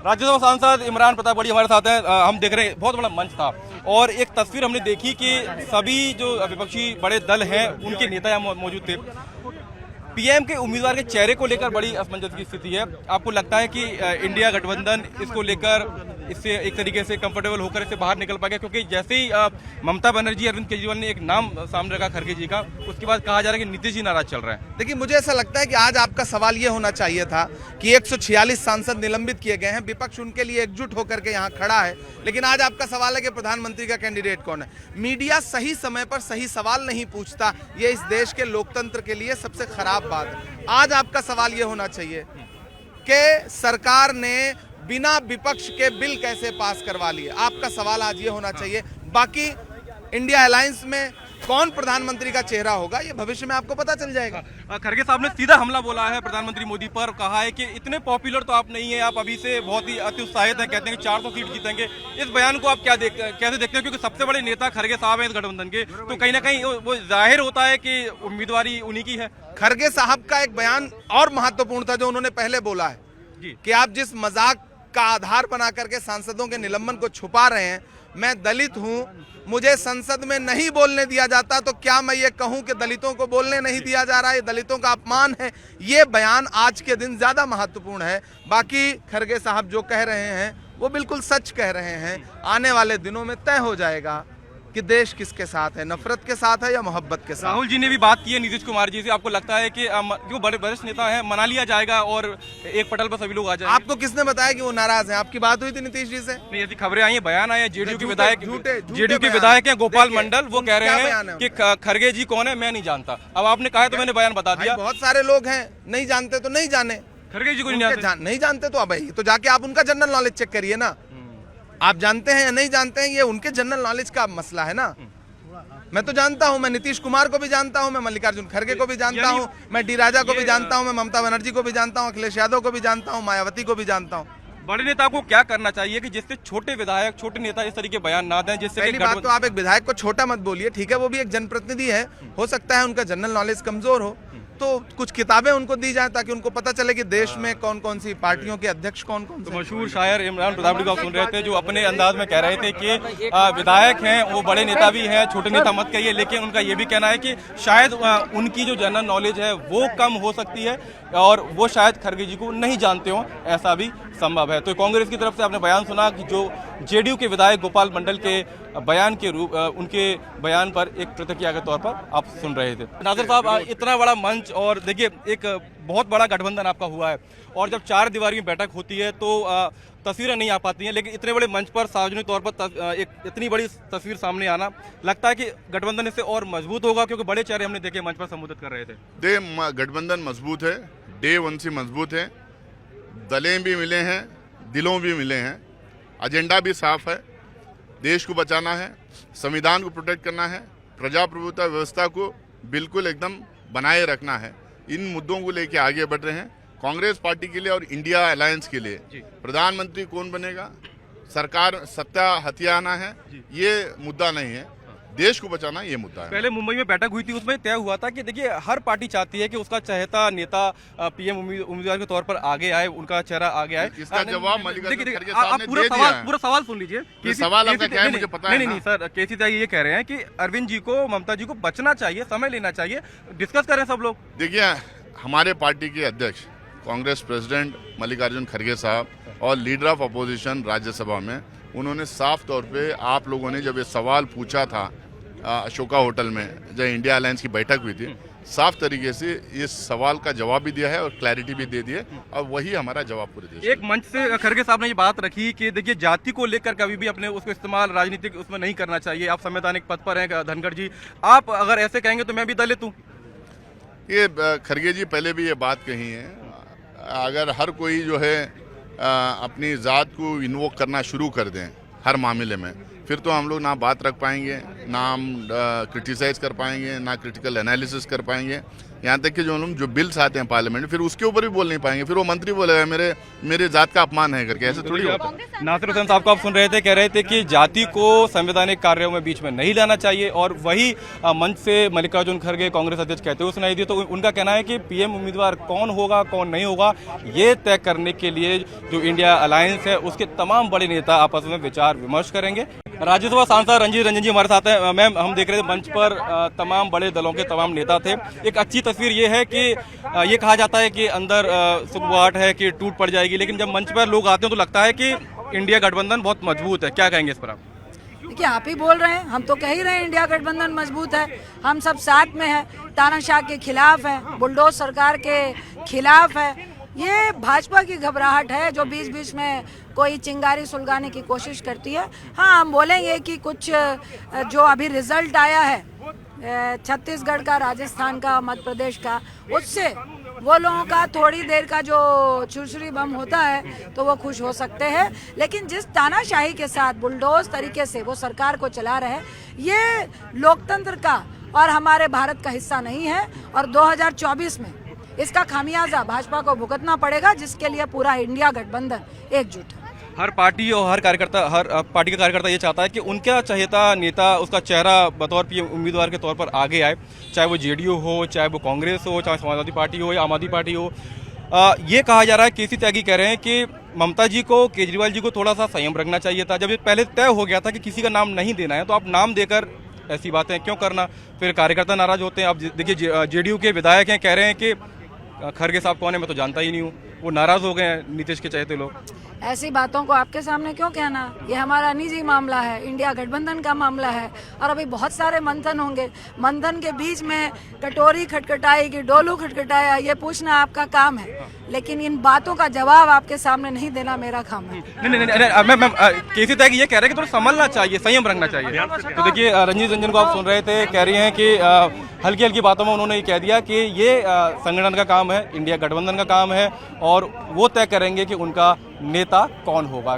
राज्यसभा सांसद इमरान प्रतापगढ़ी हमारे साथ हैं। हम देख रहे हैं बहुत बड़ा मंच था और एक तस्वीर हमने देखी कि सभी जो विपक्षी बड़े दल हैं उनके नेता यहाँ मौजूद थे। पीएम के उम्मीदवार के चेहरे को लेकर बड़ी असमंजस की स्थिति है। आपको लगता है कि इंडिया गठबंधन इसको लेकर इससे एक तरीके से कंफर्टेबल होकर इससे बाहर निकल पाएगा? क्योंकि जैसे ही ममता बनर्जी अरविंद केजरीवाल ने एक नाम सामने रखा खड़गे जी का, उसके बाद कहा जा रहा है कि नीतीश जी नाराज चल रहे हैं। देखिए, मुझे ऐसा लगता है कि आज आपका सवाल ये होना चाहिए था कि 146 सांसद निलंबित किए गए हैं, विपक्ष उनके लिए एकजुट होकर के यहाँ खड़ा है, लेकिन आज आपका सवाल है कि प्रधानमंत्री का कैंडिडेट कौन है। मीडिया सही समय पर सही सवाल नहीं पूछता, ये इस देश के लोकतंत्र के लिए सबसे खराब बात है। आज आपका सवाल ये होना चाहिए कि सरकार ने बिना विपक्ष के बिल कैसे पास करवा लिए। आपका सवाल आज ये होना चाहिए। बाकी इंडिया अलायंस में कौन प्रधानमंत्री का चेहरा होगा ये भविष्य में आपको पता चल जाएगा। खड़गे साहब ने सीधा हमला बोला है प्रधानमंत्री मोदी पर, कहा है कि इतने पॉपुलर तो आप नहीं है, आप अभी से बहुत ही अति उत्साहित हैं, कहते हैं कि 400 सीट जीतेंगे। इस बयान को आप कैसे देखते हैं? क्योंकि सबसे बड़े नेता खड़गे साहब हैं इस गठबंधन के, तो कहीं ना कहीं वो जाहिर होता है कि उम्मीदवारी उन्हीं की है। खड़गे साहब का एक बयान और महत्वपूर्ण था जो उन्होंने पहले बोला है कि आप जिस मजाक का आधार बना करके सांसदों के निलंबन को छुपा रहे हैं। मैं दलित हूं, मुझे संसद में नहीं बोलने दिया जाता, तो क्या मैं ये कहूं कि दलितों को बोलने नहीं दिया जा रहा है, ये दलितों का अपमान है? ये बयान आज के दिन ज्यादा महत्वपूर्ण है। बाकी खड़गे साहब जो कह रहे हैं वो बिल्कुल सच कह रहे हैं। आने वाले दिनों में तय हो जाएगा कि देश किसके साथ है, नफरत के साथ है या मोहब्बत के साथ। राहुल जी ने भी बात की है नीतीश कुमार जी से। आपको लगता है कि जो बड़े वरिष्ठ नेता हैं मना लिया जाएगा और एक पटल पर सभी लोग आ जाएंगे? आपको किसने बताया कि वो नाराज हैं? आपकी बात हुई थी नीतीश जी से? नहीं, ऐसी खबरें आई हैं, बयान आए हैं। जेडीयू के विधायक हैं गोपाल मंडल, वो कह रहे हैं कि खड़गे जी कौन है मैं नहीं जानता। अब आपने कहा तो मैंने बयान बता दिया। बहुत सारे लोग हैं, नहीं जानते तो नहीं जाने। खड़गे जी को नहीं जानते तो अब तो जाके आप उनका जनरल नॉलेज चेक करिए ना। आप जानते हैं या नहीं जानते हैं, ये उनके जनरल नॉलेज का मसला है ना। मैं तो जानता हूं, मैं नीतीश कुमार को भी जानता हूं, मैं मल्लिकार्जुन खड़गे को भी जानता हूं, मैं डी राजा को भी जानता हूं, मैं ममता बनर्जी को भी जानता हूं, अखिलेश यादव को भी जानता हूं, मायावती को भी जानता हूं। बड़े नेता को क्या करना चाहिए कि जिससे छोटे विधायक छोटे नेता इस तरीके बयान ना दें? जिससे पहली बात तो आप एक विधायक को छोटा मत बोलिए, ठीक है, वो भी एक जनप्रतिनिधि है, हो सकता है उनका जनरल नॉलेज कमजोर हो, तो कुछ किताबें उनको दी जाए ताकि उनको पता चले कि देश में कौन कौन सी पार्टियों के अध्यक्ष कौन कौन से। तो मशहूर शायर इमरान प्रतापगढ़ी को आप सुन रहे थे, जो अपने अंदाज में कह रहे थे कि विधायक हैं वो बड़े नेता भी हैं, छोटे नेता मत कहिए, लेकिन उनका ये भी कहना है कि शायद उनकी जो जनरल नॉलेज है वो कम हो सकती है और वो शायद खड़गे जी को नहीं जानते हो, ऐसा भी संभव है। तो कांग्रेस की तरफ से आपने बयान सुना कि जो जेडीयू के विधायक गोपाल मंडल के बयान के उनके बयान पर एक प्रतिक्रिया के तौर पर आप सुन रहे थे। नाज़िर साहब, इतना बड़ा मंच और देखिए एक बहुत बड़ा गठबंधन आपका हुआ है और जब 4 दीवारी में बैठक होती है तो तस्वीरें नहीं आ पाती हैं, लेकिन इतने बड़े मंच पर सार्वजनिक तौर पर एक इतनी बड़ी तस्वीर सामने आना, लगता है कि गठबंधन इससे और मजबूत होगा? क्योंकि बड़े चेहरे हमने देखे मंच पर संबोधित कर रहे थे। गठबंधन मजबूत है, डे 1 से मजबूत है, दलें भी मिले हैं, दिलों भी मिले हैं, एजेंडा भी साफ है, देश को बचाना है, संविधान को प्रोटेक्ट करना है, प्रजाप्रभुता व्यवस्था को बिल्कुल एकदम बनाए रखना है। इन मुद्दों को लेकर आगे बढ़ रहे हैं। कांग्रेस पार्टी के लिए और इंडिया अलायंस के लिए प्रधानमंत्री कौन बनेगा, सरकार सत्ता हथियाना है, ये मुद्दा नहीं है, देश को बचाना ये मुद्दा है। पहले मुंबई में बैठक हुई थी, उसमें तय हुआ था कि देखिए हर पार्टी चाहती है कि उसका चहेता नेता पीएम उम्मीदवार के तौर पर आगे आए, उनका चेहरा आगे आए। इसका जवाब मल्लिकार्जुन खड़गे साहब ने दे दिया है। पूरा सवाल सुन लीजिए। सवाल आपका क्या है मुझे पता है। नहीं सर, केसी त्यागी ये कह रहे हैं कि अरविंद जी को, ममता जी को बचना चाहिए, समय लेना चाहिए, डिस्कस करें सब लोग। देखिए, हमारे पार्टी के अध्यक्ष कांग्रेस प्रेसिडेंट मल्लिकार्जुन खड़गे साहब और लीडर ऑफ अपोजिशन राज्यसभा में उन्होंने साफ तौर पे, आप लोगों ने जब ये सवाल पूछा था अशोका होटल में जब इंडिया अलायंस की बैठक हुई थी, साफ तरीके से इस सवाल का जवाब भी दिया है और क्लैरिटी भी दे दी है और वही हमारा जवाब पूरे देश। एक मंच से खड़गे साहब ने ये बात रखी कि देखिए जाति को लेकर कभी भी अपने उसको इस्तेमाल राजनीतिक उसमें नहीं करना चाहिए। आप संवैधानिक पद पर हैं धनखड़ जी, आप अगर ऐसे कहेंगे तो मैं भी दलित हूँ। ये खड़गे जी पहले भी ये बात कही है, अगर हर कोई जो है अपनी ज़ात को इन्वोक करना शुरू कर दें हर मामले में, फिर तो हम लोग ना बात रख पाएंगे, ना हम क्रिटिसाइज कर पाएंगे, ना क्रिटिकल एनालिसिस कर पाएंगे। यहाँ तक कि जो हम जो बिल्स आते हैं पार्लियामेंट में, फिर उसके ऊपर भी बोल नहीं पाएंगे, फिर वो मंत्री बोलेगा मेरे जात का अपमान है करके, ऐसे थोड़ी होता है। नासिर हुसैन साहब को आप सुन रहे थे, कह रहे थे कि जाति को संवैधानिक कार्यों में बीच में नहीं लाना चाहिए, और वही मंच से मल्लिकार्जुन खड़गे कांग्रेस अध्यक्ष कहते हुए सुनाई दिए। तो उनका कहना है कि पीएम उम्मीदवार कौन होगा कौन नहीं होगा, ये तय करने के लिए जो इंडिया अलायंस है उसके तमाम बड़े नेता आपस में विचार विमर्श करेंगे। राज्यसभा सांसद रंजीत रंजन जी हमारे साथ हैं। मैम, हम देख रहे थे मंच पर तमाम बड़े दलों के तमाम नेता थे। एक अच्छी तस्वीर ये है कि ये कहा जाता है कि अंदर सुगबुगाहट है कि टूट पड़ जाएगी, लेकिन जब मंच पर लोग आते हैं तो लगता है कि इंडिया गठबंधन बहुत मजबूत है। क्या कहेंगे इस पर आप? देखिए, आप ही बोल रहे हैं, हम तो कह ही रहे हैं इंडिया गठबंधन मजबूत है। हम सब साथ में हैं, तानाशाह के खिलाफ है, बुलडोज सरकार के खिलाफ है। ये भाजपा की घबराहट है जो बीच बीच में कोई चिंगारी सुलगाने की कोशिश करती है। हाँ, हम बोलेंगे कि कुछ जो अभी रिजल्ट आया है छत्तीसगढ़ का, राजस्थान का, मध्य प्रदेश का, उससे वो लोगों का थोड़ी देर का जो छुरछुरी बम होता है तो वो खुश हो सकते हैं, लेकिन जिस तानाशाही के साथ बुलडोज तरीके से वो सरकार को चला रहे, ये लोकतंत्र का और हमारे भारत का हिस्सा नहीं है। और 2024 में इसका खामियाजा भाजपा को भुगतना पड़ेगा, जिसके लिए पूरा इंडिया गठबंधन एकजुट है। हर पार्टी और हर पार्टी का कार्यकर्ता ये चाहता है कि उनका चहेता नेता, उसका चेहरा बतौर पीएम उम्मीदवार के तौर पर आगे आए, चाहे वो जेडीयू हो, चाहे वो कांग्रेस हो, चाहे समाजवादी पार्टी हो या आम आदमी पार्टी हो। ये कहा जा रहा है, केसी त्यागी कह रहे हैं कि ममता जी को, केजरीवाल जी को थोड़ा सा संयम रखना चाहिए था। जब ये पहले तय हो गया था कि किसी का नाम नहीं देना है, तो आप नाम देकर ऐसी बातें क्यों करना? फिर कार्यकर्ता नाराज होते हैं। अब देखिए, जेडीयू के विधायक हैं, कह रहे हैं कि खड़गे साहब कौन है, मैं तो जानता ही नहीं हूँ। वो नाराज हो गए हैं, नीतीश के चहेते लोग। ऐसी बातों को आपके सामने क्यों कहना? ये हमारा निजी मामला है, इंडिया गठबंधन का मामला है, और अभी बहुत सारे मंथन होंगे। मंथन के बीच में कटोरी खटखटाई कि डोलू खटखटाया, ये पूछना आपका काम है, लेकिन इन बातों का जवाब आपके सामने नहीं देना मेरा काम है। नहीं, केसी त्यागी ये कह रहे हैं कि थोड़ा संभलना चाहिए, संयम रखना चाहिए। तो देखिए, रंजीत रंजन को आप सुन रहे थे, कह रही हैं कि हल्की हल्की बातों में उन्होंने ये कह दिया कि ये संगठन का काम है, इंडिया गठबंधन का काम है, और वो तय करेंगे कि उनका नेता कौन होगा।